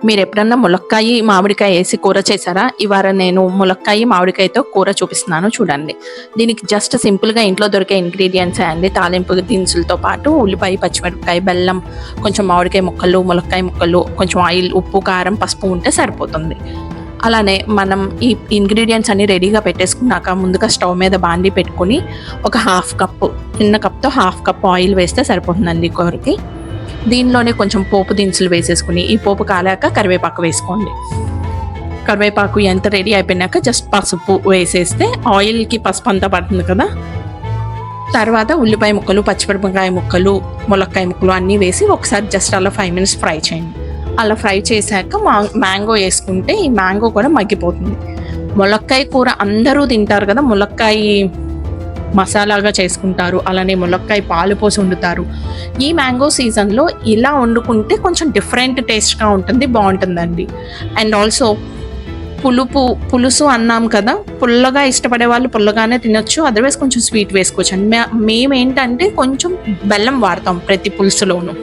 మీరు ఎప్పుడన్నా ములక్కాయ మామిడికాయ వేసి కూర చేశారా? ఇవాళ నేను ములక్కాయ మామిడికాయతో కూర చూపిస్తున్నాను చూడండి. దీనికి జస్ట్ సింపుల్గా ఇంట్లో దొరికే ఇంగ్రీడియంట్స్ అండి. తాలింపు దినుసులతో పాటు ఉల్లిపాయ, పచ్చిమిరపకాయ, బెల్లం, కొంచెం మామిడికాయ ముక్కలు, ములక్కాయ ముక్కలు, కొంచెం ఆయిల్, ఉప్పు, కారం, పసుపు ఉంటే సరిపోతుంది. అలానే మనం ఈ ఇంగ్రీడియంట్స్ అన్ని రెడీగా పెట్టేసుకున్నాక ముందుగా స్టవ్ మీద బాండీ పెట్టుకుని ఒక హాఫ్ కప్పు, చిన్న కప్తో హాఫ్ కప్ ఆయిల్ వేస్తే సరిపోతుందండి కూరకి. దీనిలోనే కొంచెం పోపు దినుసులు వేసేసుకుని ఈ పోపు కాలాక కరివేపాకు వేసుకోండి. కరివేపాకు ఎంత రెడీ అయిపోయినాక జస్ట్ పసుపు వేసేస్తే ఆయిల్కి పసుపు అంతా పడుతుంది కదా. తర్వాత ఉల్లిపాయ ముక్కలు, పచ్చిమిరపకాయ ముక్కలు, ములక్కాయ ముక్కలు అన్నీ వేసి ఒకసారి జస్ట్ అలా 5 minutes ఫ్రై చేయండి. అలా ఫ్రై చేశాక మ్యాంగో వేసుకుంటే ఈ మ్యాంగో కూడా మగ్గిపోతుంది. ములక్కాయ కూర అందరూ తింటారు కదా, ములక్కాయ మసాలాగా చేసుకుంటారు, అలానే ములక్కాయ పాలు పోసి వండుతారు. ఈ మ్యాంగో సీజన్లో ఇలా వండుకుంటే కొంచెం డిఫరెంట్ టేస్ట్గా ఉంటుంది, బాగుంటుందండి. అండ్ ఆల్సో పులుసు అన్నాం కదా, పుల్లగా ఇష్టపడే వాళ్ళు పుల్లగానే తినొచ్చు, అదర్వైజ్ కొంచెం స్వీట్ వేసుకోవచ్చు అండి. మేమేంటంటే కొంచెం బెల్లం వాడతాం ప్రతి పులుసులోనూ.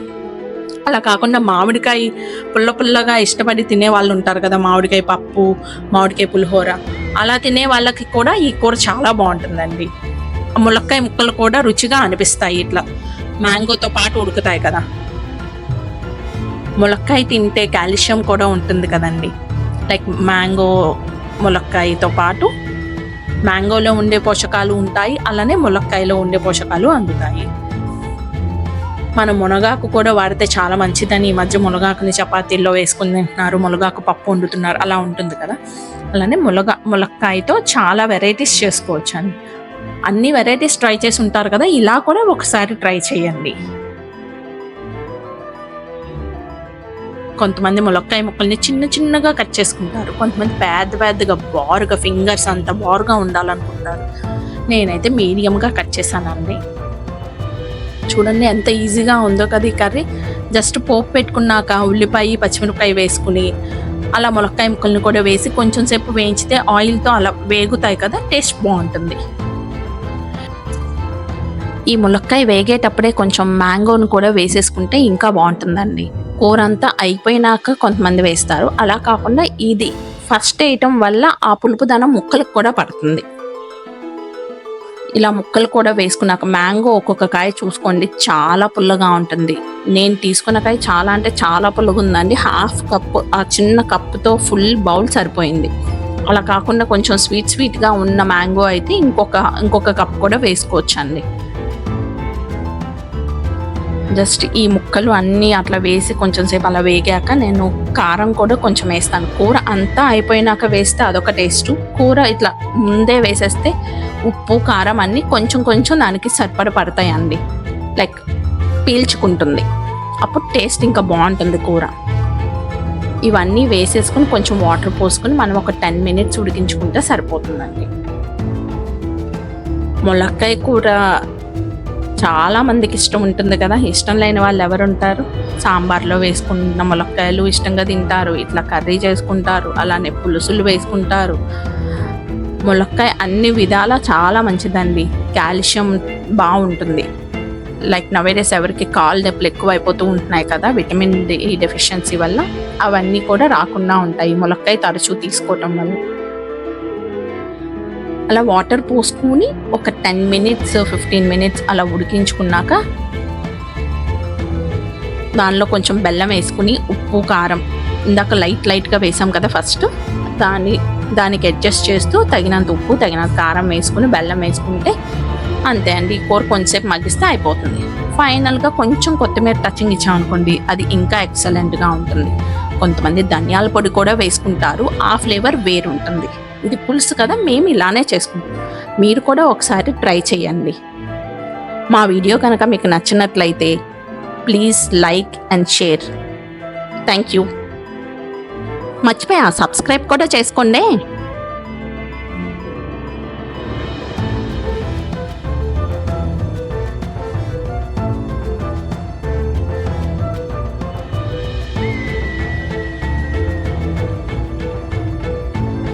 అలా కాకుండా మామిడికాయ పుల్లగా ఇష్టపడి తినే వాళ్ళు ఉంటారు కదా, మామిడికాయ పప్పు, మామిడికాయ పులిహోర, అలా తినే వాళ్ళకి కూడా ఈ కూర చాలా బాగుంటుందండి. ములక్కాయ ముక్కలు కూడా రుచిగా అనిపిస్తాయి, ఇట్లా మ్యాంగోతో పాటు ఉడుకుతాయి కదా. ములక్కాయ తింటే కాల్షియం కూడా ఉంటుంది కదండి. లైక్ మ్యాంగో ములక్కాయతో పాటు మ్యాంగోలో ఉండే పోషకాలు ఉంటాయి, అలానే ములక్కాయలో ఉండే పోషకాలు అందుతాయి. మనం మునగాకు కూడా వాడితే చాలా మంచిదని ఈ మధ్య మునగాకుని చపాతీల్లో వేసుకుని తింటున్నారు, మునగాకు పప్పు వండుతున్నారు, అలా ఉంటుంది కదా. అలానే ములక్కాయతో చాలా వెరైటీస్ చేసుకోవచ్చు అని. అన్ని వెరైటీస్ ట్రై చేసి ఉంటారు కదా, ఇలా కూడా ఒకసారి ట్రై చేయండి. కొంతమంది ములక్కాయ ముక్కల్ని చిన్నగా కట్ చేసుకుంటారు, కొంతమంది పెద్దగా బారుగా ఫింగర్స్ అంత బారుగా ఉండాలనుకుంటారు. నేనైతే మీడియంగా కట్ చేశానండి. చూడండి ఎంత ఈజీగా ఉందో కదా ఈ కర్రీ. జస్ట్ పోపు పెట్టుకున్నాక ఉల్లిపాయ, పచ్చిమిరపకాయ వేసుకుని అలా ములక్కాయ ముక్కల్ని కూడా వేసి కొంచెం సేపు వేయించితే ఆయిల్తో అలా వేగుతాయి కదా, టేస్ట్ బాగుంటుంది. ఈ ములక్కాయ వేగేటప్పుడే కొంచెం మ్యాంగోని కూడా వేసేసుకుంటే ఇంకా బాగుంటుందండి. కూర అంతా అయిపోయినాక కొంతమంది వేస్తారు, అలా కాకుండా ఇది ఫస్ట్ వేయటం వల్ల ఆ పులుపుదనం ముక్కలకు కూడా పడుతుంది. ఇలా ముక్కలు కూడా వేసుకున్నాక మ్యాంగో ఒక్కొక్క కాయ చూసుకోండి, చాలా పుల్లగా ఉంటుంది. నేను తీసుకున్న కాయ చాలా అంటే చాలా పుల్లగా ఉందండి. హాఫ్ కప్, ఆ చిన్న కప్పుతో ఫుల్ బౌల్ సరిపోయింది. అలా కాకుండా కొంచెం స్వీట్గా ఉన్న మ్యాంగో అయితే ఇంకొక కప్ కూడా వేసుకోవచ్చు అండి. జస్ట్ ఈ ముక్కలు అన్నీ అట్లా వేసి కొంచెం సేపు అలా వేగాక నేను కారం కూడా కొంచెం వేస్తాను. కూర అంతా అయిపోయినాక వేస్తే అదొక టేస్ట్, కూర ఇట్లా ముందే వేసేస్తే ఉప్పు, కారం అన్నీ కొంచెం దానికి సరిపడ పడతాయండి. లైక్ పీల్చుకుంటుంది, అప్పుడు టేస్ట్ ఇంకా బాగుంటుంది కూర. ఇవన్నీ వేసేసుకుని కొంచెం వాటర్ పోసుకుని మనం ఒక 10 minutes ఉడికించుకుంటే సరిపోతుందండి. ములక్కాయ కూర చాలా మందికి ఇష్టం ఉంటుంది కదా, ఇష్టం లేని వాళ్ళు ఎవరు ఉంటారు? సాంబార్లో వేసుకున్న ములక్కాయలు ఇష్టంగా తింటారు, ఇట్లా కర్రీ చేసుకుంటారు, అలానే పులుసులు వేసుకుంటారు. ములక్కాయ అన్ని విధాలా చాలా మంచిదండి, కాల్షియం బాగుంటుంది. లైక్ నవేడేస్ ఎవరికి కాళ్ళు నొప్పులు ఎక్కువ అయిపోతూ ఉంటున్నాయి కదా, విటమిన్ డి డెఫిషియన్సీ వల్ల, అవన్నీ కూడా రాకుండా ఉంటాయి ములక్కాయ తరచూ తీసుకోవటం వల్ల. అలా వాటర్ పోసుకుని ఒక 10 minutes 15 minutes అలా ఉడికించుకున్నాక దానిలో కొంచెం బెల్లం వేసుకుని ఉప్పు, కారం ఇందాక లైట్గా వేసాం కదా ఫస్ట్, దానికి అడ్జస్ట్ చేస్తూ తగినంత ఉప్పు, తగినంత కారం వేసుకుని బెల్లం వేసుకుంటే అంతే అండి. కూర కొంచెంసేపు మగ్గిస్తే అయిపోతుంది. ఫైనల్గా కొంచెం కొత్తిమీర టచింగ్ ఇచ్చామనుకోండి, అది ఇంకా ఎక్సలెంట్గా ఉంటుంది. కొంతమంది ధనియాల పొడి కూడా వేసుకుంటారు, ఆ ఫ్లేవర్ వేరు ఉంటుంది. ఇది పులుసు కదా, మేము ఇలానే చేసుకుంటాం. మీరు కూడా ఒకసారి ట్రై చేయండి. మా వీడియో కనుక మీకు నచ్చినట్లయితే please like and share. Thank you. మర్చిపోయా, సబ్స్క్రైబ్ కూడా చేసుకోండి.